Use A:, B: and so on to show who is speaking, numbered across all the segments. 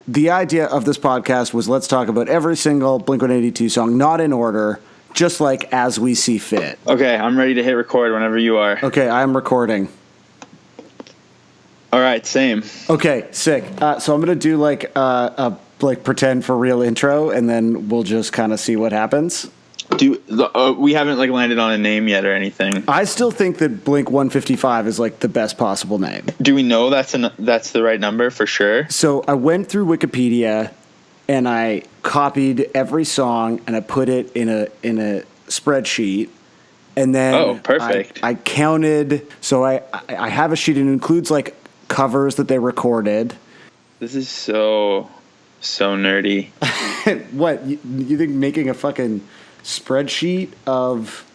A: the idea of this podcast was let's talk about every single Blink-182 song, not in order, just like as we see fit.
B: Okay, I'm ready to hit record whenever you are.
A: Okay, I'm recording.
B: All right, same.
A: Okay, sick. So I'm gonna do like a pretend for real intro, and then we'll just kind of see what happens.
B: We haven't like landed on a name yet or anything.
A: I still think that Blink-155 is like the best possible name.
B: Do we know that's the right number for sure?
A: So I went through Wikipedia and I copied every song and I put it in a spreadsheet. And then
B: perfect.
A: I counted. So I have a sheet and it includes like covers that they recorded.
B: This is so nerdy.
A: What? You think making a fucking spreadsheet of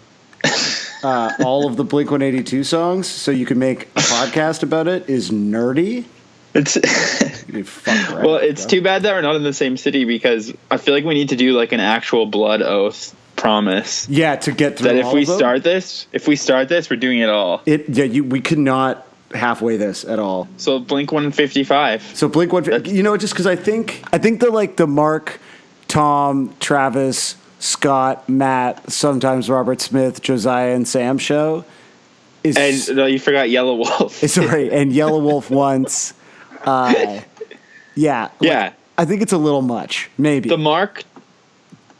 A: all of the Blink-182 songs so you can make a podcast about it is nerdy?
B: It's
A: right,
B: well, it's too bad that we're not in the same city because I feel like we need to do like an actual blood oath promise.
A: Yeah, to get through
B: that if
A: all
B: we
A: of them?
B: if we start this, we're doing it all.
A: We could not halfway this at all.
B: So Blink-155.
A: So Blink-155. Just because I think the Mark, Tom, Travis, Scott, Matt, sometimes Robert Smith, Josiah and Sam show is.
B: And no, you forgot Yellow Wolf.
A: Sorry, and Yellow Wolf once. Yeah. I think it's a little much. Maybe
B: the Mark.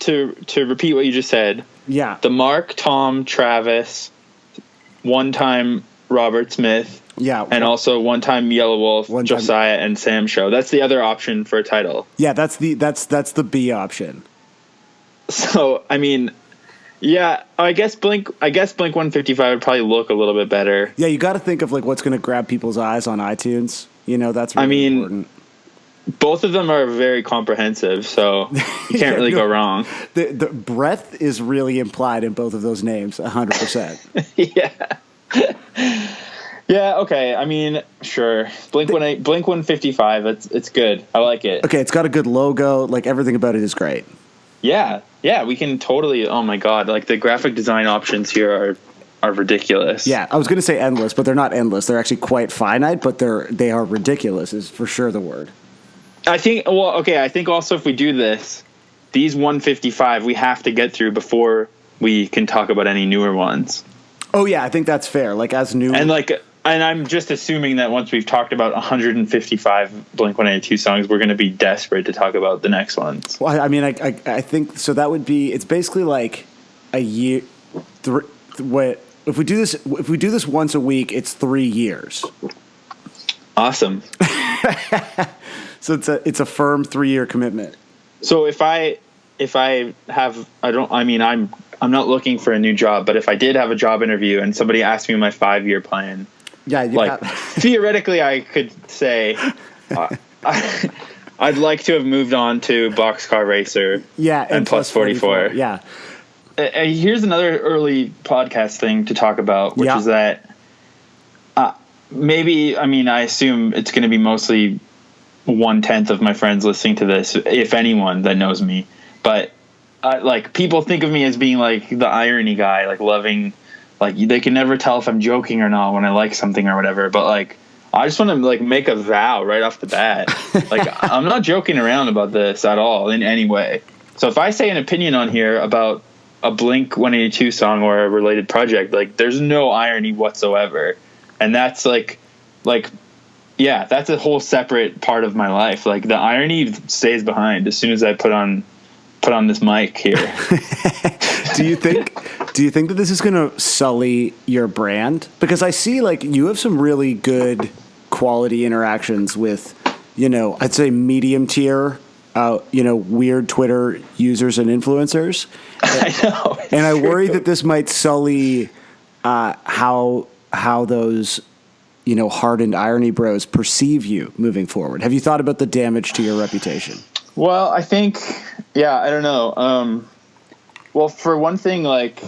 B: To repeat what you just said.
A: Yeah.
B: The Mark, Tom, Travis, one time Robert Smith.
A: Yeah.
B: And also one time Yellow Wolf, Josiah and Sam show. That's the other option for a title.
A: Yeah, that's the B option.
B: So, I mean, yeah, I guess Blink-155 would probably look a little bit better.
A: Yeah, you got to think of like what's going to grab people's eyes on iTunes. That's really important.
B: Both of them are very comprehensive, so you can't really go wrong.
A: The breadth is really implied in both of those names, 100%.
B: Yeah. Yeah, okay. I mean, sure. Blink-155, it's good. I like it.
A: Okay, it's got a good logo. Like, everything about it is great.
B: Yeah, we can totally... Oh, my God. Like, the graphic design options here are ridiculous.
A: Yeah, I was going to say endless, but they're not endless. They're actually quite finite, but they are ridiculous is for sure the word.
B: I think also if we do this, these 155 we have to get through before we can talk about any newer ones.
A: Oh, yeah, I think that's fair. Like, as new...
B: And I'm just assuming that once we've talked about 155 Blink-182 songs, we're going to be desperate to talk about the next ones.
A: Well, I mean, I think so. That would be. It's basically like a year. If we do this once a week, it's 3 years.
B: Awesome.
A: So it's a firm 3-year commitment.
B: So I'm not looking for a new job, but if I did have a job interview and somebody asked me my 5-year plan.
A: Yeah,
B: theoretically, I could say I'd like to have moved on to Boxcar Racer.
A: Yeah,
B: and plus 44.
A: Yeah.
B: Here's another early podcast thing to talk about, which is that maybe. I mean, I assume it's going to be mostly 1/10 of my friends listening to this, if anyone that knows me. But like people think of me as being like the irony guy, like loving. Like, they can never tell if I'm joking or not when I like something or whatever. But, like, I just want to, like, make a vow right off the bat. Like, I'm not joking around about this at all in any way. So if I say an opinion on here about a Blink-182 song or a related project, like, there's no irony whatsoever. And that's, that's a whole separate part of my life. Like, the irony stays behind as soon as I put on this mic here.
A: Do you think that this is going to sully your brand? Because I see like you have some really good quality interactions with, I'd say medium tier, weird Twitter users and influencers.
B: I know.
A: And I worry that this might sully how those, hardened irony bros perceive you moving forward. Have you thought about the damage to your reputation?
B: Well, I think, I don't know. Well, for one thing, like,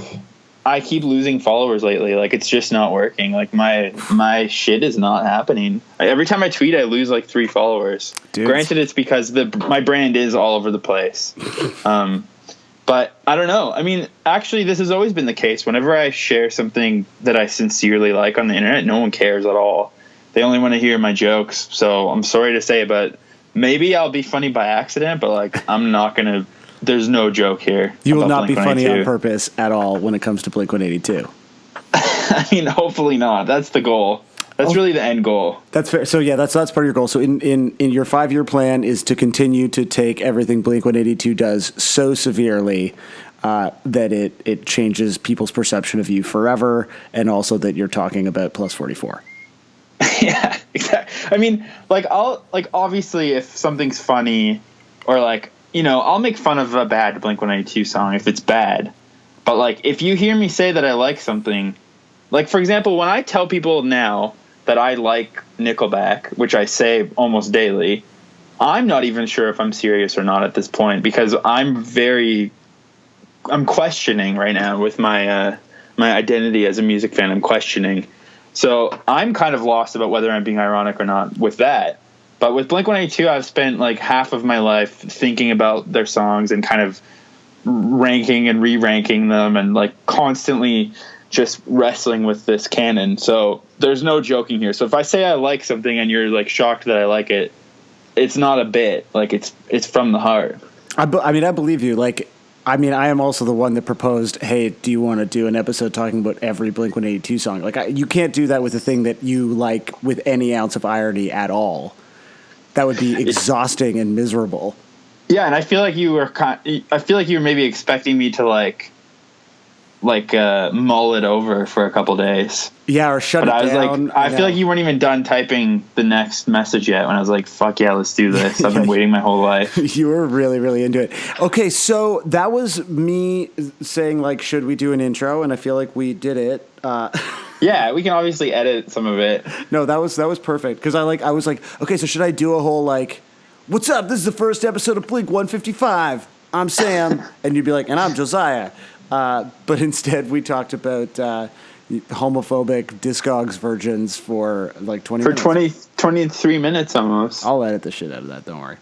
B: I keep losing followers lately. Like, it's just not working. Like, my shit is not happening. Every time I tweet, I lose, like, 3 followers. Dude. Granted, it's because my brand is all over the place. But I don't know. I mean, actually, this has always been the case. Whenever I share something that I sincerely like on the internet, no one cares at all. They only want to hear my jokes. So I'm sorry to say, but maybe I'll be funny by accident, but like I'm not gonna. There's no joke here.
A: You will not be funny on
B: Blink-182.
A: purpose at all when it comes to Blink-182.
B: I mean, hopefully not. That's the goal. That's really the end goal.
A: That's fair. So yeah, that's part of your goal. So in your 5-year plan is to continue to take everything Blink-182 does so severely that it changes people's perception of you forever, and also that you're talking about Plus 44.
B: Yeah, exactly. I mean, like obviously if something's funny, or like, you know, I'll make fun of a bad Blink-182 song if it's bad. But like if you hear me say that I like something, like for example, when I tell people now that I like Nickelback, which I say almost daily, I'm not even sure if I'm serious or not at this point, because I'm questioning right now with my my identity as a music fan. I'm questioning. So I'm kind of lost about whether I'm being ironic or not with that. But with Blink-182, I've spent like half of my life thinking about their songs and kind of ranking and re-ranking them, and like constantly just wrestling with this canon. So there's no joking here. So if I say I like something and you're like shocked that I like it, it's not a bit. Like it's from the heart.
A: I believe you. Like, I mean, I am also the one that proposed, hey, do you want to do an episode talking about every Blink-182 song? Like, you can't do that with a thing that you like with any ounce of irony at all. That would be exhausting and miserable.
B: Yeah, and I feel like you were maybe expecting me to like mull it over for a couple days.
A: Yeah, or shut
B: but
A: it down.
B: I feel like you weren't even done typing the next message yet when I was like, fuck yeah, let's do this. I've been waiting my whole life.
A: You were really, really into it. Okay, so that was me saying, like, should we do an intro? And I feel like we did it.
B: Yeah, we can obviously edit some of it.
A: No, that was perfect. Because I was like, okay, so should I do a whole, like, what's up? This is the first episode of Blink 155. I'm Sam. And you'd be like, and I'm Josiah. But instead, we talked about homophobic Discogs virgins for like 20 minutes.
B: For 23 minutes almost.
A: I'll edit the shit out of that. Don't worry.